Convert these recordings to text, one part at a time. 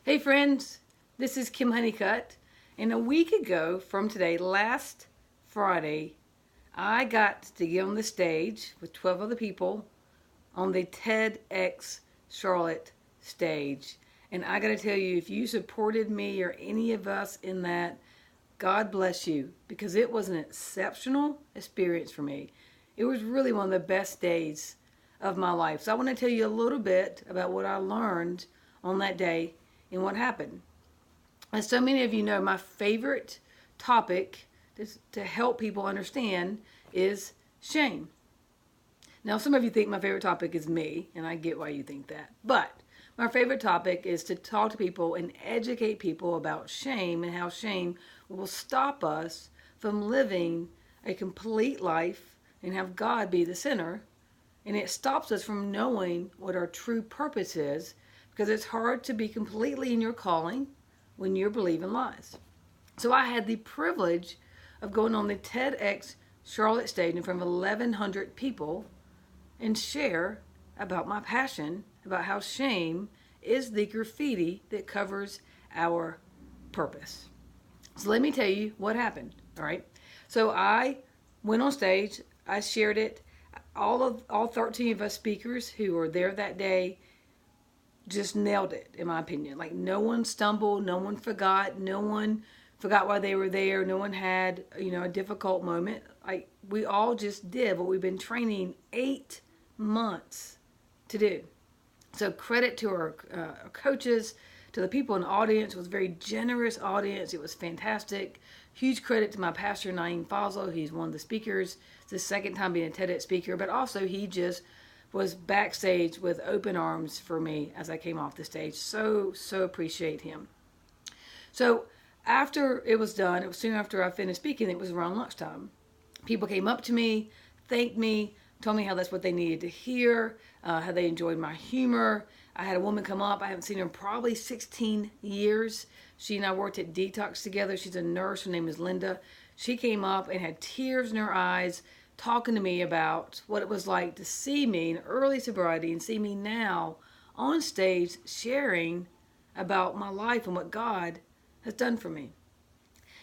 Hey friends, this is Kim Honeycutt, and a week ago from today, last Friday, I got to get on the stage with 12 other people on the TEDx Charlotte stage. And I got to tell you, if you supported me or any of us in that, God bless you, because it was an exceptional experience for me. It was really one of the best days of my life. So I want to tell you a little bit about what I learned on that day and what happened. As so many of you know, my favorite topic to help people understand is shame. Now, some of you think my favorite topic is me, and I get why you think that. But my favorite topic is to talk to people and educate people about shame and how shame will stop us from living a complete life and have God be the center. And it stops us from knowing what our true purpose is, because it's hard to be completely in your calling when you're believing lies. So I had the privilege of going on the TEDx Charlotte stage in front of 1,100 people and share about my passion, about how shame is the graffiti that covers our purpose. So let me tell you what happened, all right? So I went on stage, I shared it. All 13 of us speakers who were there that day just nailed it, in my opinion. Like, no one stumbled, no one forgot why they were there, no one had, a difficult moment. Like, we all just did what we've been training 8 months to do. So credit to our coaches, to the people in the audience. It was a very generous audience. It was fantastic. Huge credit to my pastor, Naeem Fazal. He's one of the speakers. It's his second time being a TEDx speaker, but also he just was backstage with open arms for me as I came off the stage. So appreciate him. So after it was done, it was soon after I finished speaking, it was around lunchtime. People came up to me, thanked me, told me how that's what they needed to hear, how they enjoyed my humor. I had a woman come up. I haven't seen her in probably 16 years. She and I worked at Detox together. She's a nurse. Her name is Linda. She came up and had tears in her eyes, talking to me about what it was like to see me in early sobriety and see me now on stage sharing about my life and what God has done for me.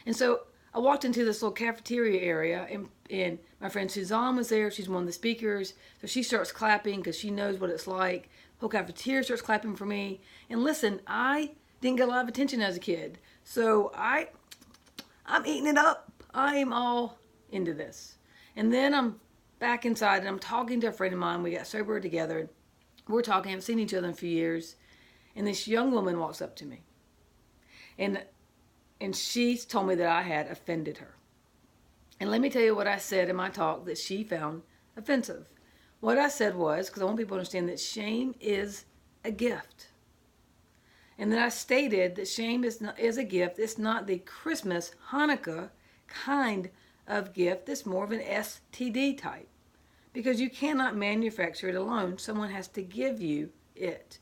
And so I walked into this little cafeteria area, and my friend Suzanne was there. She's one of the speakers. So she starts clapping because she knows what it's like. The whole cafeteria starts clapping for me. And listen, I didn't get a lot of attention as a kid. So I'm eating it up. I am all into this. And then I'm back inside and I'm talking to a friend of mine. We got sober together. We're talking. I haven't seen each other in a few years. And this young woman walks up to me. And she told me that I had offended her. And let me tell you what I said in my talk that she found offensive. What I said was, because I want people to understand that shame is a gift. And then I stated that shame is a gift. It's not the Christmas, Hanukkah kind of gift. It's more of an STD type, because you cannot manufacture it alone. Someone has to give you it.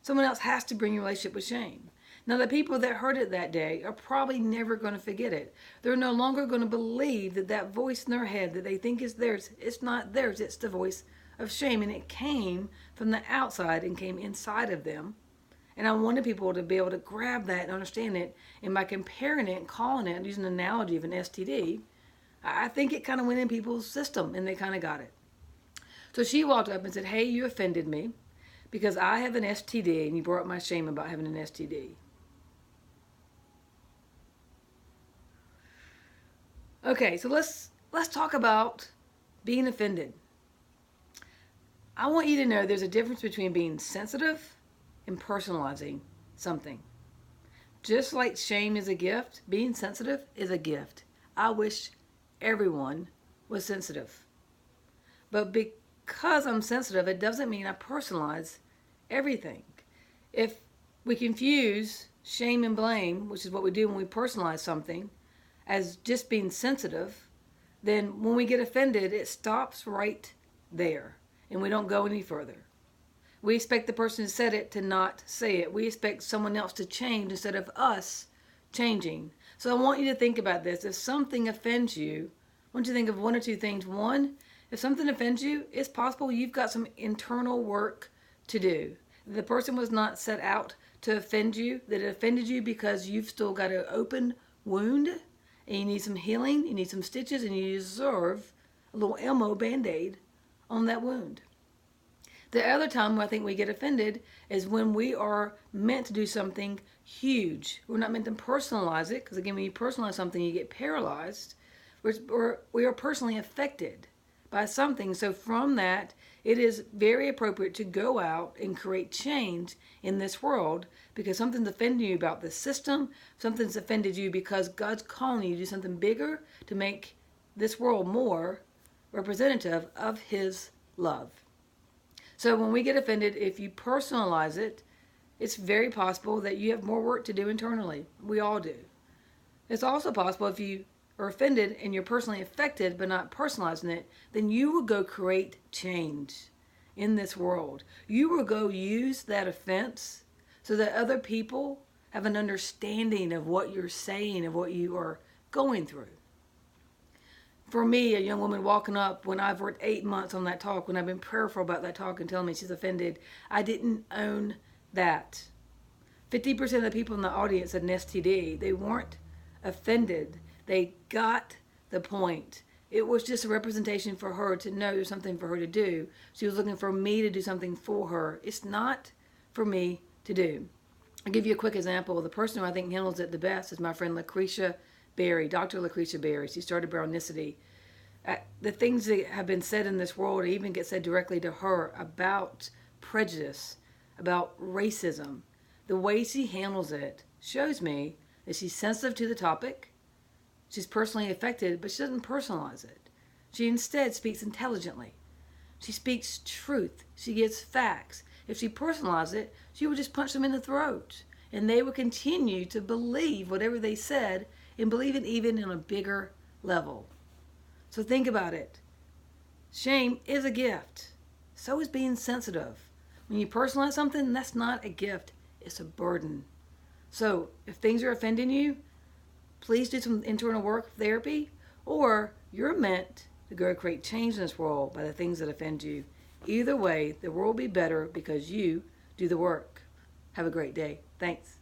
Someone else has to bring your relationship with shame. Now, the people that heard it that day are probably never going to forget it. They're no longer going to believe that voice in their head that they think is theirs, it's not theirs. It's the voice of shame, and it came from the outside and came inside of them. And I wanted people to be able to grab that and understand it. And by comparing it and calling it, using an analogy of an STD, I think it kind of went in people's system and they kind of got it. So she walked up and said, "Hey, you offended me because I have an STD and you brought up my shame about having an STD." Okay, so let's talk about being offended. I want you to know there's a difference between being sensitive and personalizing something. Just like shame is a gift, being sensitive is a gift. I wish everyone was sensitive. But because I'm sensitive, it doesn't mean I personalize everything. If we confuse shame and blame, which is what we do when we personalize something, as just being sensitive, then when we get offended, it stops right there and we don't go any further. We expect the person who said it to not say it. We expect someone else to change instead of us changing. So I want you to think about this. If something offends you, I want you to think of one or two things. One, if something offends you, it's possible you've got some internal work to do. The person was not set out to offend you, that it offended you because you've still got an open wound and you need some healing, you need some stitches, and you deserve a little Elmo Band-Aid on that wound. The other time I think we get offended is when we are meant to do something huge. We're not meant to personalize it, because again, when you personalize something, you get paralyzed. We are personally affected by something. So from that, it is very appropriate to go out and create change in this world, because something's offended you about the system, something's offended you because God's calling you to do something bigger to make this world more representative of His love. So when we get offended, if you personalize it, it's very possible that you have more work to do internally. We all do. It's also possible if you are offended and you're personally affected but not personalizing it, then you will go create change in this world. You will go use that offense so that other people have an understanding of what you're saying, of what you are going through. For me, a young woman walking up when I've worked 8 months on that talk, when I've been prayerful about that talk and telling me she's offended, I didn't own that. 50% of the people in the audience had an STD. They weren't offended. They got the point. It was just a representation for her to know there's something for her to do. She was looking for me to do something for her. It's not for me to do. I'll give you a quick example. The person who I think handles it the best is my friend Lucretia Berry, Dr. Lucretia Berry. She started Brownicity. The things that have been said in this world even get said directly to her about prejudice, about racism. The way she handles it shows me that she's sensitive to the topic. She's personally affected, but she doesn't personalize it. She instead speaks intelligently. She speaks truth. She gives facts. If she personalized it, she would just punch them in the throat. And they would continue to believe whatever they said and believe it even on a bigger level. So think about it. Shame is a gift. So is being sensitive. When you personalize something, that's not a gift. It's a burden. So if things are offending you, please do some internal work, therapy, or you're meant to go create change in this world by the things that offend you. Either way, the world will be better because you do the work. Have a great day. Thanks.